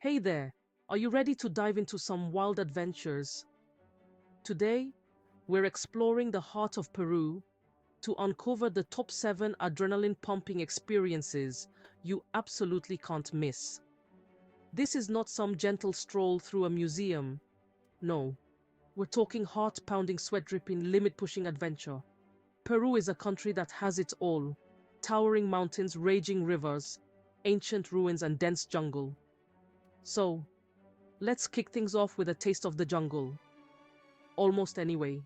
Hey there, are you ready to dive into some wild adventures? Today, we're exploring the heart of Peru to uncover the top 7 adrenaline pumping experiences you absolutely can't miss. This is not some gentle stroll through a museum. No, we're talking heart pounding, sweat dripping, limit pushing adventure. Peru is a country that has it all: towering mountains, raging rivers, ancient ruins, and dense jungle. So, let's kick things off with a taste of the jungle. Almost anyway.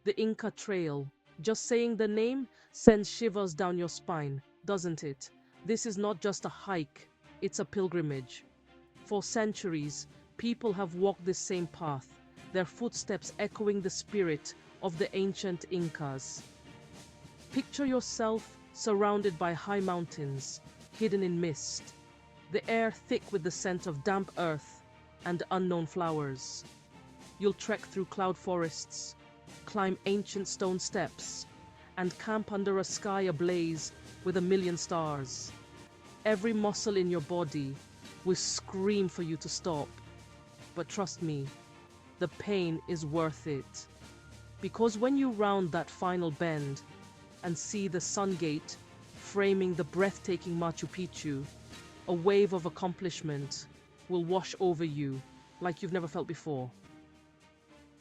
The Inca Trail. Just saying the name sends shivers down your spine, doesn't it? This is not just a hike, it's a pilgrimage. For centuries, people have walked this same path, their footsteps echoing the spirit of the ancient Incas. Picture yourself surrounded by high mountains, hidden in mist, the air thick with the scent of damp earth and unknown flowers. You'll trek through cloud forests, climb ancient stone steps, and camp under a sky ablaze with a million stars. Every muscle in your body will scream for you to stop. But trust me, the pain is worth it. Because when you round that final bend and see the sun gate framing the breathtaking Machu Picchu, a wave of accomplishment will wash over you like you've never felt before.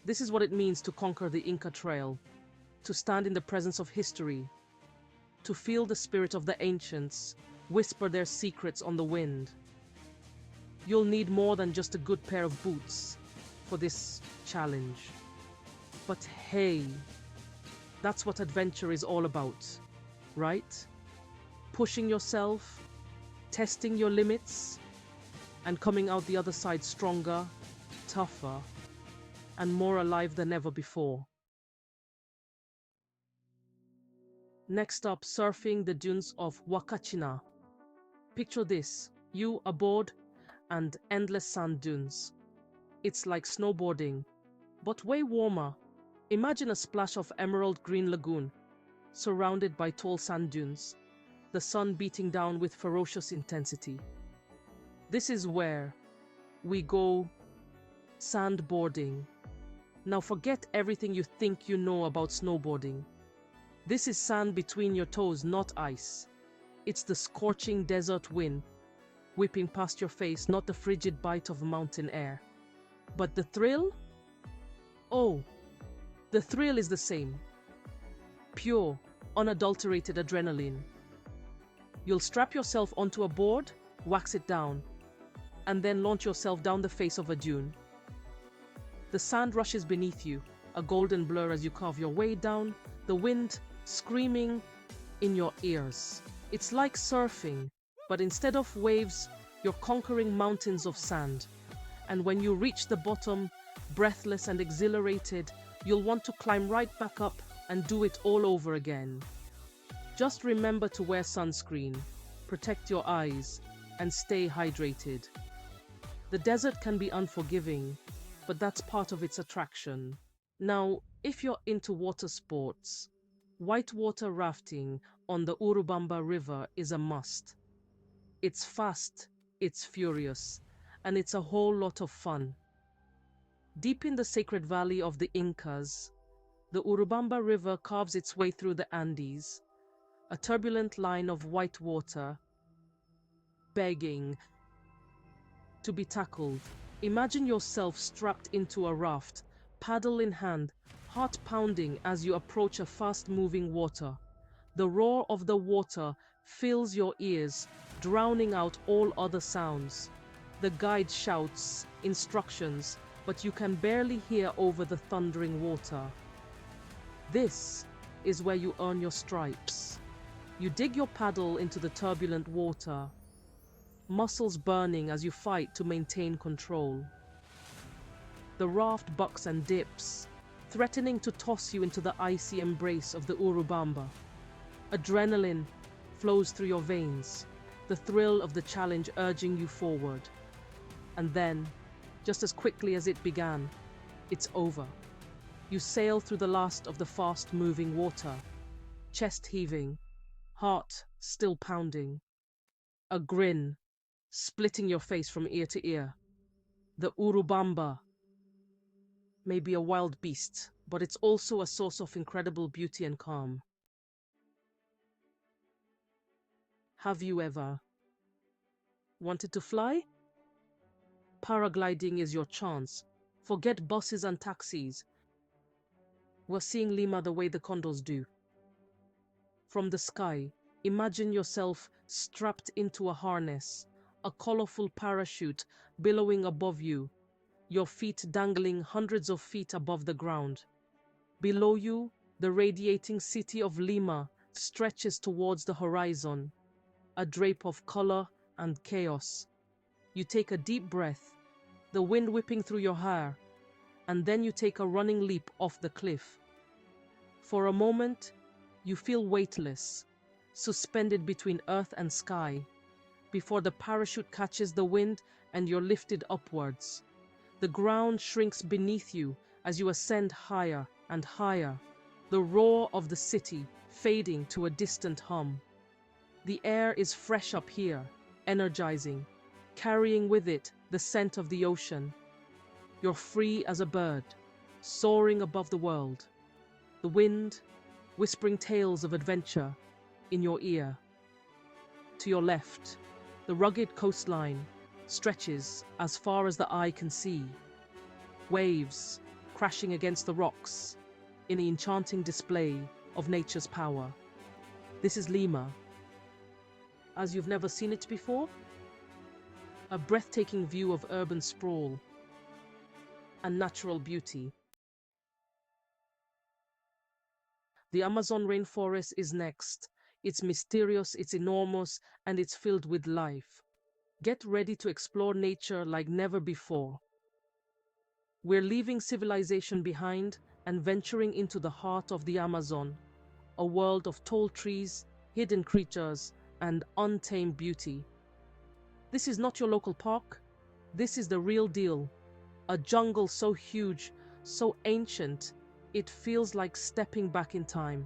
This is what it means to conquer the Inca Trail, to stand in the presence of history, to feel the spirit of the ancients whisper their secrets on the wind. You'll need more than just a good pair of boots for this challenge. But hey, that's what adventure is all about, right? Pushing yourself, testing your limits, and coming out the other side stronger, tougher, and more alive than ever before. Next up, surfing the dunes of Wakachina. Picture this, you aboard and endless sand dunes. It's like snowboarding, but way warmer. Imagine a splash of emerald green lagoon, surrounded by tall sand dunes, the sun beating down with ferocious intensity. This is where we go sandboarding. Now forget everything you think you know about snowboarding. This is sand between your toes, not ice. It's the scorching desert wind whipping past your face, not the frigid bite of mountain air. But the thrill? Oh, the thrill is the same. Pure, unadulterated adrenaline. You'll strap yourself onto a board, wax it down, and then launch yourself down the face of a dune. The sand rushes beneath you, a golden blur as you carve your way down, the wind screaming in your ears. It's like surfing, but instead of waves, you're conquering mountains of sand. And when you reach the bottom, breathless and exhilarated, you'll want to climb right back up and do it all over again. Just remember to wear sunscreen, protect your eyes, and stay hydrated. The desert can be unforgiving, but that's part of its attraction. Now, if you're into water sports, whitewater rafting on the Urubamba River is a must. It's fast, it's furious, and it's a whole lot of fun. Deep in the sacred valley of the Incas, the Urubamba River carves its way through the Andes, a turbulent line of white water begging to be tackled. Imagine yourself strapped into a raft, paddle in hand, heart pounding as you approach a fast-moving water. The roar of the water fills your ears, drowning out all other sounds. The guide shouts instructions, but you can barely hear over the thundering water. This is where you earn your stripes. You dig your paddle into the turbulent water, muscles burning as you fight to maintain control. The raft bucks and dips, threatening to toss you into the icy embrace of the Urubamba. Adrenaline flows through your veins, the thrill of the challenge urging you forward. And then, just as quickly as it began, it's over. You sail through the last of the fast-moving water, chest heaving, heart still pounding. a grin splitting your face from ear to ear. The Urubamba may be a wild beast, but it's also a source of incredible beauty and calm. Have you ever wanted to fly? Paragliding is your chance. Forget buses and taxis. We're seeing Lima the way the condors do. From the sky, imagine yourself strapped into a harness, a colorful parachute billowing above you, your feet dangling hundreds of feet above the ground. Below you, the radiating city of Lima stretches towards the horizon, a drape of color and chaos. You take a deep breath, the wind whipping through your hair, and then you take a running leap off the cliff. For a moment, you feel weightless, suspended between earth and sky, before the parachute catches the wind and you're lifted upwards. The ground shrinks beneath you as you ascend higher and higher, the roar of the city fading to a distant hum. The air is fresh up here, energizing, carrying with it the scent of the ocean. You're free as a bird, soaring above the world. The wind, whispering tales of adventure in your ear. To your left, the rugged coastline stretches as far as the eye can see. Waves crashing against the rocks in the enchanting display of nature's power. This is Lima, as you've never seen it before. A breathtaking view of urban sprawl and natural beauty. The Amazon rainforest is next. It's mysterious, it's enormous, and it's filled with life. Get ready to explore nature like never before. We're leaving civilization behind and venturing into the heart of the Amazon, a world of tall trees, hidden creatures, and untamed beauty. This is not your local park. This is the real deal. A jungle so huge, so ancient, it feels like stepping back in time.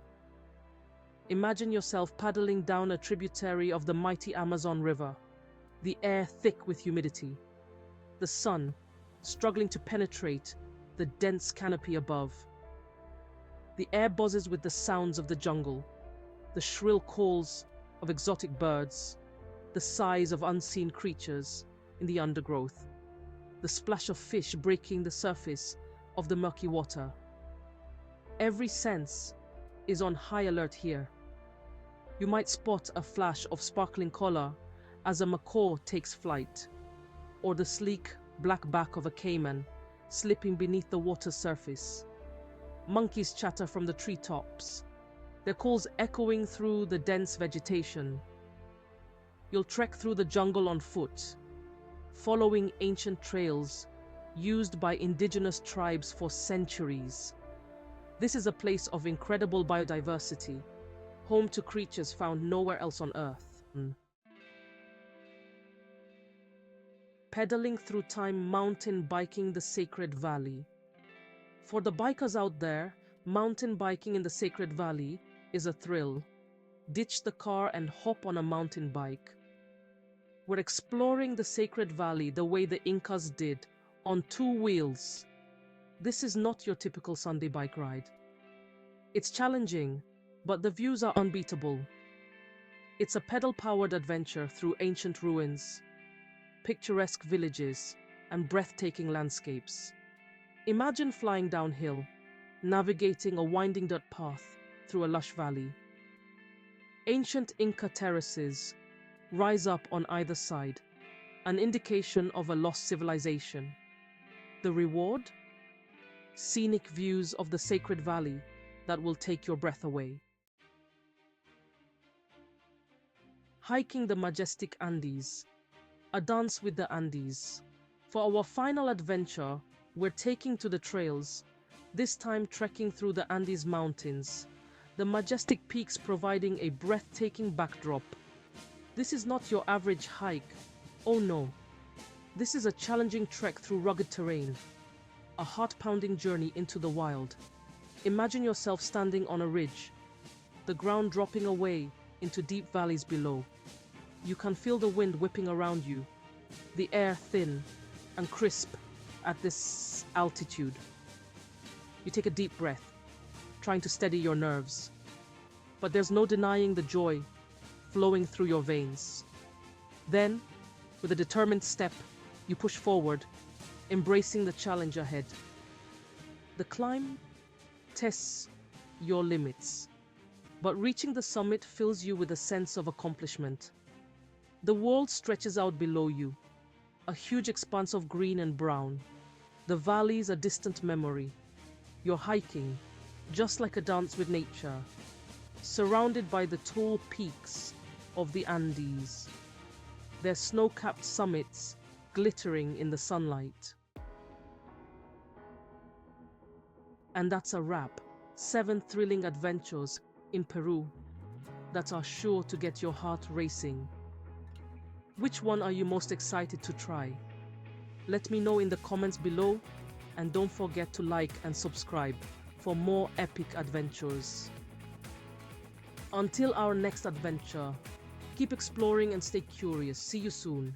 Imagine yourself paddling down a tributary of the mighty Amazon River, the air thick with humidity, the sun struggling to penetrate the dense canopy above. The air buzzes with the sounds of the jungle, the shrill calls of exotic birds, the sighs of unseen creatures in the undergrowth, the splash of fish breaking the surface of the murky water. Every sense is on high alert here. You might spot a flash of sparkling color as a macaw takes flight, or the sleek black back of a caiman slipping beneath the water's surface. Monkeys chatter from the treetops, their calls echoing through the dense vegetation. You'll trek through the jungle on foot, following ancient trails used by indigenous tribes for centuries. This is a place of incredible biodiversity, home to creatures found nowhere else on Earth. Pedaling through time, mountain biking the Sacred Valley. For the bikers out there, mountain biking in the Sacred Valley is a thrill. Ditch the car and hop on a mountain bike. We're exploring the Sacred Valley the way the Incas did, on two wheels. This is not your typical Sunday bike ride. It's challenging, but the views are unbeatable. It's a pedal-powered adventure through ancient ruins, picturesque villages, and breathtaking landscapes. Imagine flying downhill, navigating a winding dirt path through a lush valley. Ancient Inca terraces rise up on either side, an indication of a lost civilization. The reward? Scenic views of the Sacred Valley that will take your breath away. Hiking the majestic Andes, a dance with the Andes. For our final adventure, we're taking to the trails, this time trekking through the Andes Mountains, the majestic peaks providing a breathtaking backdrop. This is not your average hike. Oh no. This is a challenging trek through rugged terrain, a heart-pounding journey into the wild. Imagine yourself standing on a ridge, the ground dropping away into deep valleys below. You can feel the wind whipping around you, the air thin and crisp at this altitude. You take a deep breath, trying to steady your nerves. But there's no denying the joy flowing through your veins. Then, with a determined step, you push forward, embracing the challenge ahead. The climb tests your limits, but reaching the summit fills you with a sense of accomplishment. The world stretches out below you, a huge expanse of green and brown. The valleys a distant memory. You're hiking, just like a dance with nature, surrounded by the tall peaks of the Andes, their snow-capped summits glittering in the sunlight. And that's a wrap. 7 thrilling adventures in Peru that are sure to get your heart racing. Which one are you most excited to try? Let me know in the comments below, and don't forget to like and subscribe for more epic adventures. Until our next adventure, keep exploring and stay curious. See you soon.